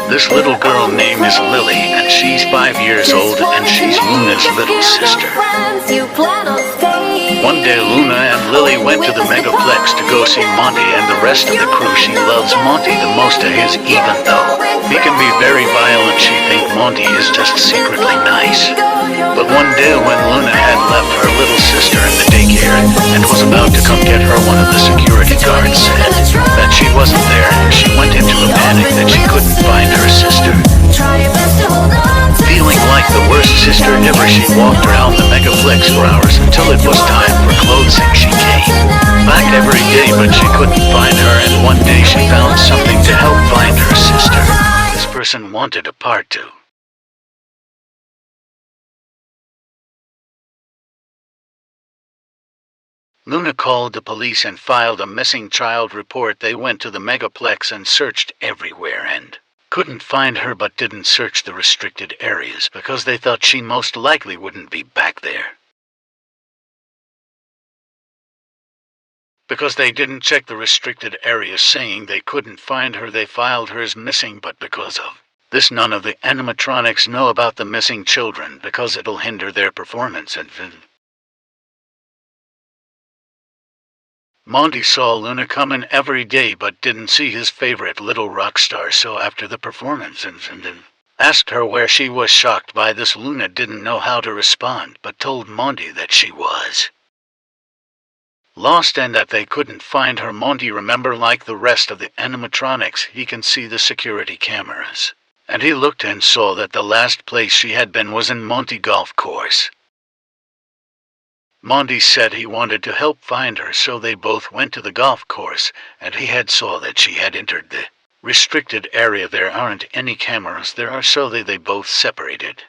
This little girl name is Lily, and she's 5 years old, and she's Luna's little sister. One day Luna and Lily went to the Megaplex to go see Monty and the rest of the crew. She loves Monty the most of his, even though he can be very violent. She thinks Monty is just secretly nice. But one day when Luna had left her little sister in the daycare and was about to come get her, one of the security guards said that she wasn't there, and she went into a panic that she couldn't find her sister. Feeling like the worst sister ever, she walked around the Megaplex for hours until it was time for closing. She came back every day, but she couldn't find her, and one day she found something to help find her sister. This person wanted a part 2. Luna called the police and filed a missing child report. They went to the Megaplex and searched everywhere and couldn't find her, but didn't search the restricted areas because they thought she most likely wouldn't be back there. Because they didn't check the restricted areas, saying they couldn't find her, they filed her as missing. But because of this, none of the animatronics know about the missing children because it'll hinder their performance. And Monty saw Luna coming every day but didn't see his favorite little rock star, so after the performance and asked her where she was. Shocked by this, Luna didn't know how to respond, but told Monty that she was lost and that they couldn't find her. Monty remembered, like the rest of the animatronics, he can see the security cameras, and he looked and saw that the last place she had been was in Monty golf course. Monty said he wanted to help find her, so they both went to the golf course, and he had saw that she had entered the restricted area. There aren't any cameras there, so they both separated.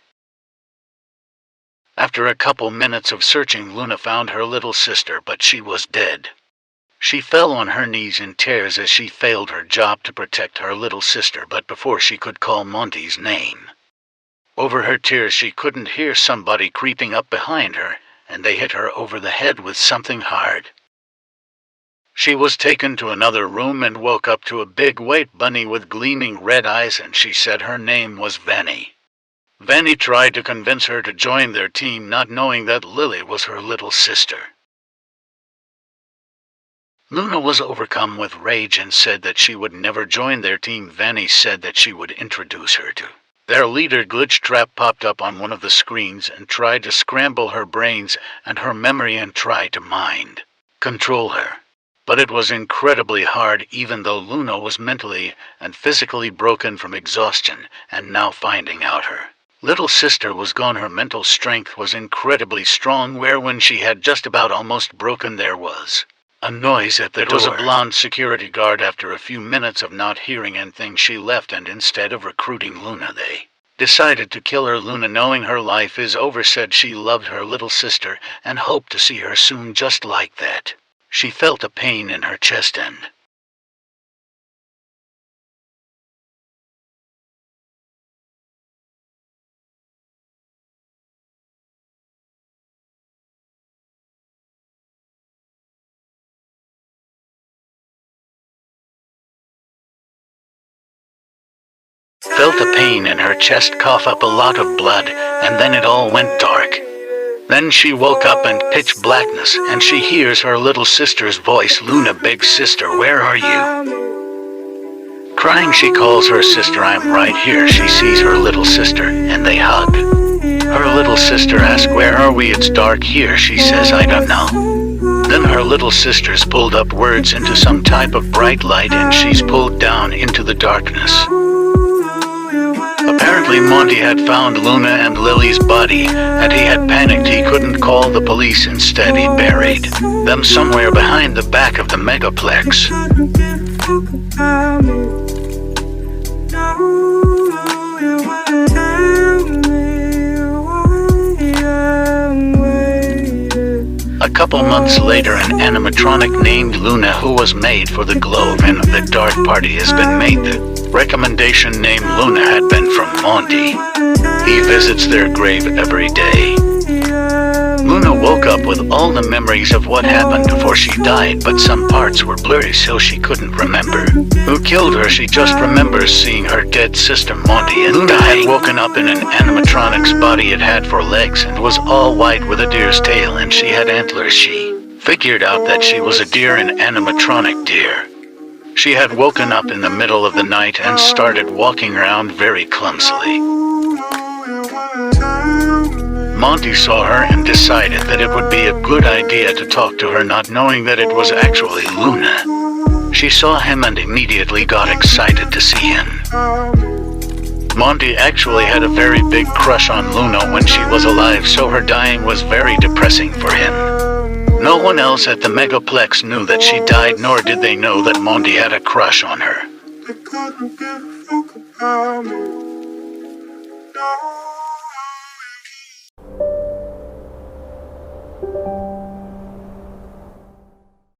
After a couple minutes of searching, Luna found her little sister, but she was dead. She fell on her knees in tears as she failed her job to protect her little sister, but before she could call Monty's name, over her tears she couldn't hear somebody creeping up behind her, and they hit her over the head with something hard. She was taken to another room and woke up to a big white bunny with gleaming red eyes, and she said her name was Vanny. Vanny tried to convince her to join their team, not knowing that Lily was her little sister. Luna was overcome with rage and said that she would never join their team. Vanny said that she would introduce her to their leader. Glitch Trap popped up on one of the screens and tried to scramble her brains and her memory and try to mind control her. But it was incredibly hard, even though Luna was mentally and physically broken from exhaustion, and now finding out her little sister was gone, her mental strength was incredibly strong, where when she had just about almost broken, there was a noise at the door. It was a blonde security guard. After a few minutes of not hearing anything, she left, and instead of recruiting Luna, they decided to kill her. Luna, knowing her life is over, said she loved her little sister and hoped to see her soon. Just like that, she felt a pain in her chest and cough up a lot of blood, and then it all went dark. Then she woke up in pitch blackness, and she hears her little sister's voice. Luna, big sister, where are you? Crying, she calls her sister. I'm right here. She sees her little sister, and they hug. Her little sister asks, where are we? It's dark here. She says, I don't know. Then her little sister's pulled up words into some type of bright light, and she's pulled down into the darkness. Apparently Monty had found Luna and Lily's body, and he had panicked. He couldn't call the police. Instead, he buried them somewhere behind the back of the Megaplex. A couple months later, an animatronic named Luna, who was made for the glow in the dark party, has been made. The recommendation name Luna had been from Monty. He visits their grave every day. Luna woke up with all the memories of what happened before she died, but some parts were blurry so she couldn't remember who killed her. She just remembers seeing her dead sister Monty and Luna had woken up in an animatronic's body. It had 4 legs and was all white with a deer's tail, and she had antlers. She figured out that she was a deer, an animatronic deer. She had woken up in the middle of the night and started walking around very clumsily. Monty saw her and decided that it would be a good idea to talk to her, not knowing that it was actually Luna. She saw him and immediately got excited to see him. Monty actually had a very big crush on Luna when she was alive, so her dying was very depressing for him. No one else at the Megaplex knew that she died, nor did they know that Monty had a crush on her.